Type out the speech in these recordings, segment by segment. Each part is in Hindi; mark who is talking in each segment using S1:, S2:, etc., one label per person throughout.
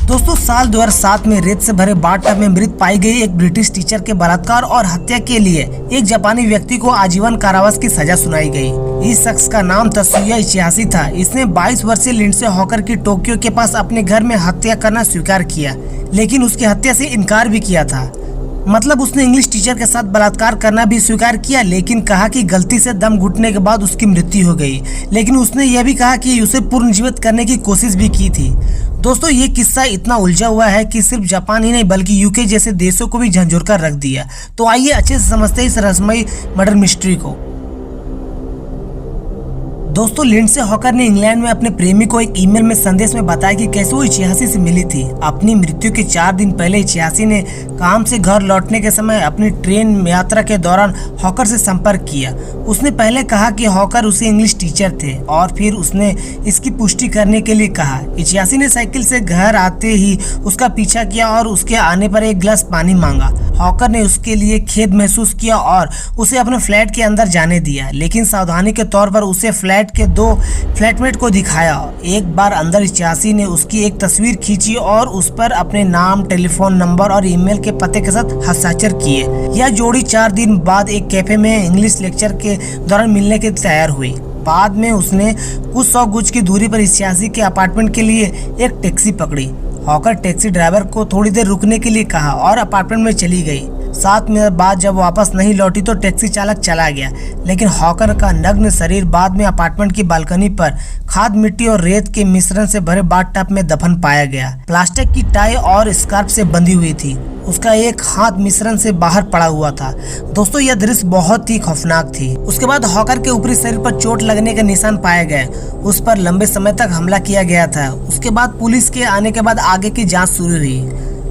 S1: दोस्तों साल 2007 में रेत से भरे बाथटब में मृत पाई गई एक ब्रिटिश टीचर के बलात्कार और हत्या के लिए एक जापानी व्यक्ति को आजीवन कारावास की सजा सुनाई गई। इस शख्स का नाम तत्सुया इचिहाशी था। इसने 22 वर्षीय लिंडसे हॉकर की टोक्यो के पास अपने घर में हत्या करना स्वीकार किया, लेकिन उसकी हत्या से इनकार भी किया था। मतलब उसने इंग्लिश टीचर के साथ बलात्कार करना भी स्वीकार किया, लेकिन कहा कि गलती से दम घुटने के बाद उसकी मृत्यु हो गई। लेकिन उसने यह भी कहा कि उसे पुनर्जीवित करने की कोशिश भी की थी। दोस्तों ये किस्सा इतना उलझा हुआ है कि सिर्फ जापान ही नहीं बल्कि यूके जैसे देशों को भी झंझोर कर रख दिया। तो आइए अच्छे से समझते हैं इस रहस्यमयी मर्डर मिस्ट्री को। दोस्तों लिंडसे हॉकर ने इंग्लैंड में अपने प्रेमी को एक ईमेल में संदेश में बताया कि कैसे वो इचिहाशी से मिली थी। अपनी मृत्यु के 4 दिन पहले इचिहाशी ने काम से घर लौटने के समय अपनी ट्रेन यात्रा के दौरान हॉकर से संपर्क किया। उसने पहले कहा कि हॉकर उसे इंग्लिश टीचर थे और फिर उसने इसकी पुष्टि करने के लिए कहा। इचिहाशी ने साइकिल से घर आते ही उसका पीछा किया और उसके आने पर एक गिलास पानी मांगा। हॉकर ने उसके लिए खेद महसूस किया और उसे अपने फ्लैट के अंदर जाने दिया, लेकिन सावधानी के तौर पर उसे फ्लैट के 2 फ्लैटमेट को दिखाया। एक बार अंदर इचिहाशी ने उसकी एक तस्वीर खींची और उस पर अपने नाम, टेलीफोन नंबर और ईमेल के पते के साथ हस्ताक्षर किए। यह जोड़ी 4 दिन बाद एक कैफे में इंग्लिश लेक्चर के दौरान मिलने के तैयार हुई। बाद में उसने कुछ 100 गज की दूरी पर इचिहाशी के अपार्टमेंट के लिए एक टैक्सी पकड़ी। हॉकर टैक्सी ड्राइवर को थोड़ी देर रुकने के लिए कहा और अपार्टमेंट में चली गई। 7 मिनट बाद जब वापस नहीं लौटी तो टैक्सी चालक चला गया, लेकिन हॉकर का नग्न शरीर बाद में अपार्टमेंट की बालकनी पर खाद, मिट्टी और रेत के मिश्रण से भरे बाथटब में दफन पाया गया। प्लास्टिक की टाई और स्कार्फ से बंधी हुई थी। उसका एक हाथ मिश्रण से बाहर पड़ा हुआ था। दोस्तों यह दृश्य बहुत ही खौफनाक थी। उसके बाद हॉकर के ऊपरी शरीर पर चोट लगने के निशान पाए गए। उस पर लंबे समय तक हमला किया गया था। उसके बाद पुलिस के आने के बाद आगे की जांच शुरू हुई।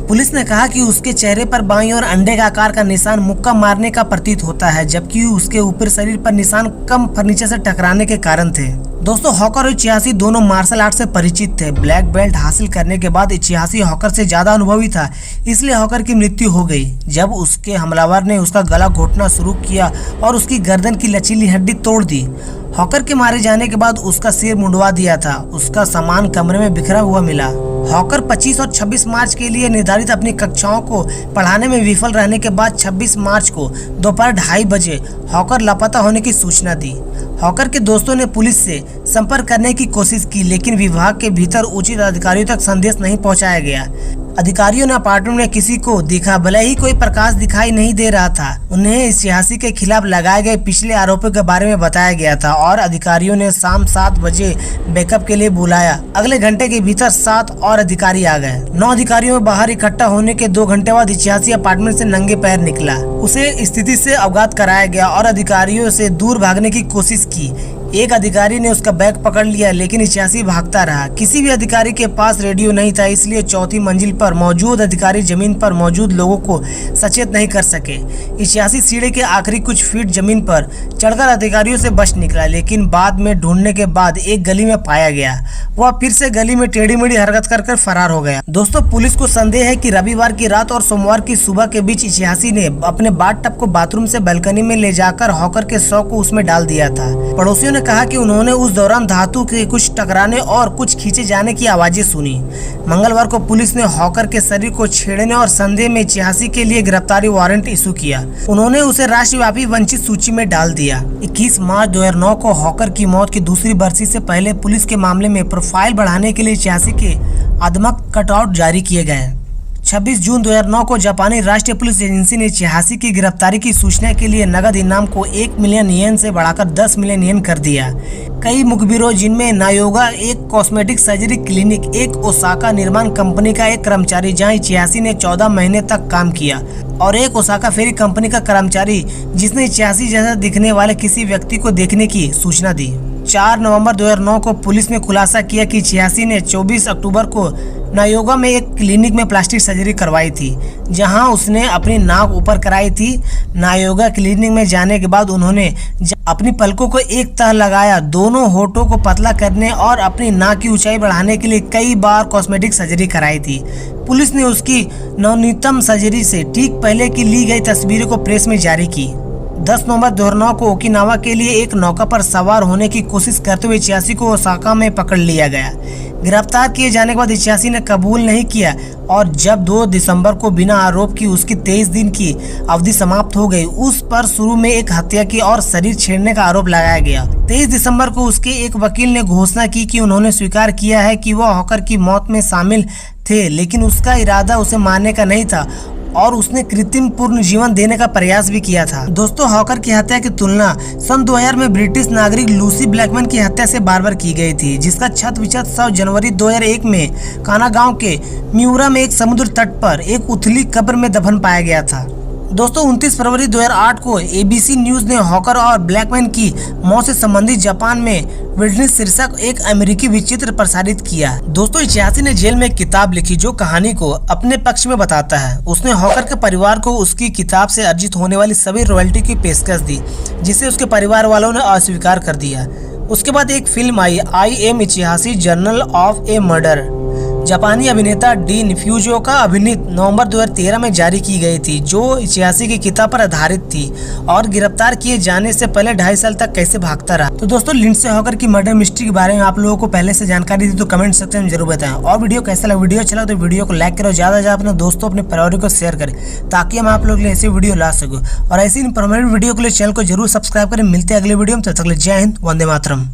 S1: पुलिस ने कहा कि उसके चेहरे पर बाईं ओर अंडे का आकार का निशान मुक्का मारने का प्रतीत होता है, जबकि उसके ऊपर शरीर पर निशान कम फर्नीचर से टकराने के कारण थे। दोस्तों हॉकर और इचिहाशी दोनों मार्शल आर्ट से परिचित थे। ब्लैक बेल्ट हासिल करने के बाद इचिहाशी हॉकर से ज्यादा अनुभवी था, इसलिए हॉकर की मृत्यु हो गई जब उसके हमलावर ने उसका गला घोटना शुरू किया और उसकी गर्दन की लचीली हड्डी तोड़ दी। हॉकर के मारे जाने के बाद उसका सिर मुंडवा दिया था। उसका सामान कमरे में बिखरा हुआ मिला। हॉकर 25 और 26 मार्च के लिए निर्धारित अपनी कक्षाओं को पढ़ाने में विफल रहने के बाद 26 मार्च को दोपहर 2:30 बजे हॉकर लापता होने की सूचना दी। हॉकर के दोस्तों ने पुलिस से संपर्क करने की कोशिश की, लेकिन विभाग के भीतर उचित अधिकारियों तक संदेश नहीं पहुंचाया गया। अधिकारियों ने अपार्टमेंट में किसी को देखा, भले ही कोई प्रकाश दिखाई नहीं दे रहा था। उन्हें इचिहाशी के खिलाफ लगाए गए पिछले आरोपों के बारे में बताया गया था और अधिकारियों ने शाम 7 बजे बैकअप के लिए बुलाया। अगले घंटे के भीतर 7 और अधिकारी आ गए। 9 अधिकारियों में बाहर इकट्ठा होने के 2 घंटे बाद इचिहाशी अपार्टमेंट से नंगे पैर निकला। उसे स्थिति से अवगत कराया गया और अधिकारियों से दूर भागने की कोशिश की। एक अधिकारी ने उसका बैग पकड़ लिया, लेकिन इचिहाशी भागता रहा। किसी भी अधिकारी के पास रेडियो नहीं था, इसलिए 4थी मंजिल पर मौजूद अधिकारी जमीन पर मौजूद लोगों को सचेत नहीं कर सके। इचिहाशी सीढ़ी के आखिरी कुछ फीट जमीन पर चढ़कर अधिकारियों से बच निकला, लेकिन बाद में ढूंढने के बाद एक गली में पाया गया। वह फिर से गली में टेढ़ी मेढ़ी हरकत कर फरार हो गया। दोस्तों पुलिस को संदेह है कि रविवार की रात और सोमवार की सुबह के बीच इचिहाशी ने अपने बाथटब को बाथरूम से बालकनी में ले जाकर हॉकर के शव को उसमें डाल दिया था। पड़ोसियों ने कहा कि उन्होंने उस दौरान धातु के कुछ टकराने और कुछ खींचे जाने की आवाजें सुनी। मंगलवार को पुलिस ने हॉकर के शरीर को छेड़ने और संदेह में इचिहाशी के लिए गिरफ्तारी वारंट इशू किया। उन्होंने उसे राष्ट्रव्यापी वंचित सूची में डाल दिया। 21 मार्च 2009 को हॉकर की मौत की दूसरी बरसी से पहले पुलिस के मामले में प्रोफाइल बढ़ाने के लिए इचिहाशी के आदमक कटआउट जारी किए गए। 26 जून 2009 को जापानी राष्ट्रीय पुलिस एजेंसी ने इचिहाशी की गिरफ्तारी की सूचना के लिए नगद इनाम को 1 मिलियन येन से बढ़ाकर 10 मिलियन येन कर दिया। कई मुखबिरों, जिनमें नायोगा एक कॉस्मेटिक सर्जरी क्लिनिक, एक ओसाका निर्माण कंपनी का एक कर्मचारी जहां इचिहाशी ने 14 महीने तक काम किया, और एक ओसाका फेरी कंपनी का कर्मचारी जिसने इचिहाशी जैसा दिखने वाले किसी व्यक्ति को देखने की सूचना दी। 4 नवंबर 2009 को पुलिस ने खुलासा किया कि इचिहाशी ने 24 अक्टूबर को नायोगा में एक क्लिनिक में प्लास्टिक सर्जरी करवाई थी, जहां उसने अपनी नाक ऊपर कराई थी। नायोगा क्लिनिक में जाने के बाद उन्होंने अपनी पलकों को एक तह लगाया, दोनों होठों को पतला करने और अपनी नाक की ऊंचाई बढ़ाने के लिए कई बार कॉस्मेटिक सर्जरी कराई थी। पुलिस ने उसकी नवनीतम सर्जरी से ठीक पहले की ली गई तस्वीरों को प्रेस में जारी की। 10 नवंबर 2009 को ओकिनावा के लिए एक नौका पर सवार होने की कोशिश करते हुए इचिहाशी को ओसाका में पकड़ लिया गया। गिरफ्तार किए जाने के बाद इच्छासी ने कबूल नहीं किया और जब 2 दिसंबर को बिना आरोप की उसकी 23 दिन की अवधि समाप्त हो गई, उस पर शुरू में एक हत्या की और शरीर छेड़ने का आरोप लगाया गया। 23 दिसंबर को उसके एक वकील ने घोषणा की कि उन्होंने स्वीकार किया है कि वह हॉकर की मौत में शामिल थे, लेकिन उसका इरादा उसे मारने का नहीं था और उसने कृत्रिम पूर्ण जीवन देने का प्रयास भी किया था। दोस्तों, हॉकर की हत्या की तुलना सन 2000 में ब्रिटिश नागरिक लूसी ब्लैकमैन की हत्या से बार बार की गई थी, जिसका छत विच्छेद 7 जनवरी 2001 में काना गांव के म्यूरा में एक समुद्र तट पर एक उथली कब्र में दफन पाया गया था। दोस्तों, 29 फरवरी 2008 को एबीसी न्यूज ने हॉकर और ब्लैकमैन की मौत से संबंधित जापान में विटनेस शीर्षक एक अमेरिकी विचित्र प्रसारित किया। दोस्तों, इच्छासी ने जेल में एक किताब लिखी जो कहानी को अपने पक्ष में बताता है। उसने हॉकर के परिवार को उसकी किताब से अर्जित होने वाली सभी रॉयल्टी की पेशकश दी, जिसे उसके परिवार वालों ने अस्वीकार कर दिया। उसके बाद एक फिल्म आई, आई एम इच्छासी जर्नल ऑफ ए मर्डर, जापानी अभिनेता डी फ्यूजियो का अभिनीत नवंबर 2013 में जारी की गई थी, जो इच्छासी की किताब पर आधारित थी और गिरफ्तार किए जाने से पहले 2.5 साल तक कैसे भागता रहा। तो दोस्तों, लिंडसे हॉकर की मर्डर मिस्ट्री के बारे में आप लोगों को पहले से जानकारी थी तो कमेंट सेक्शन में जरूर बताएं। और वीडियो कैसा लगा, वीडियो अच्छा लगा तो वीडियो को लाइक करो, ज्यादा से ज्यादा अपने दोस्तों अपने परिवार को शेयर करें ताकि हम आप लोग के लिए ऐसी वीडियो ला सको। और ऐसी इन्फॉर्मेटिव वीडियो के लिए चैनल को जरूर सब्सक्राइब करें। मिलते हैं अगले वीडियो में, तब तक के लिए जय हिंद, वंदे मातरम।